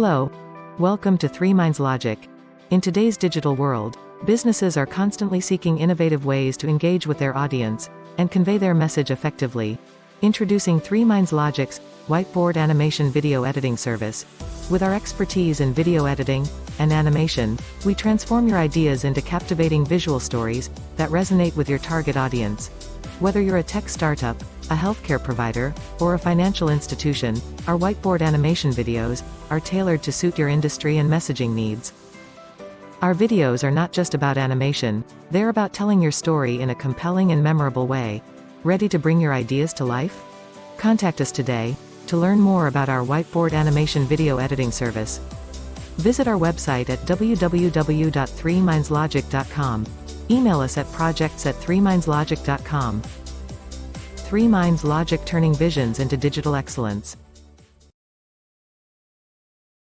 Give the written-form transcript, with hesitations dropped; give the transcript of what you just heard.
Hello. Welcome to 3mindslogiq. In today's digital world, businesses are constantly seeking innovative ways to engage with their audience and convey their message effectively. Introducing 3mindslogiq's Whiteboard Animation video editing service. With our expertise in video editing and animation, we transform your ideas into captivating visual stories that resonate with your target audience. Whether you're a tech startup, a healthcare provider, or a financial institution, our whiteboard animation videos are tailored to suit your industry and messaging needs. Our videos are not just about animation, they're about telling your story in a compelling and memorable way. Ready to bring your ideas to life? Contact us today to learn more about our whiteboard animation video editing service. Visit our website at www.3mindslogiq.com. Email us at projects@3mindslogiq.com. 3mindslogiq, turning visions into digital excellence.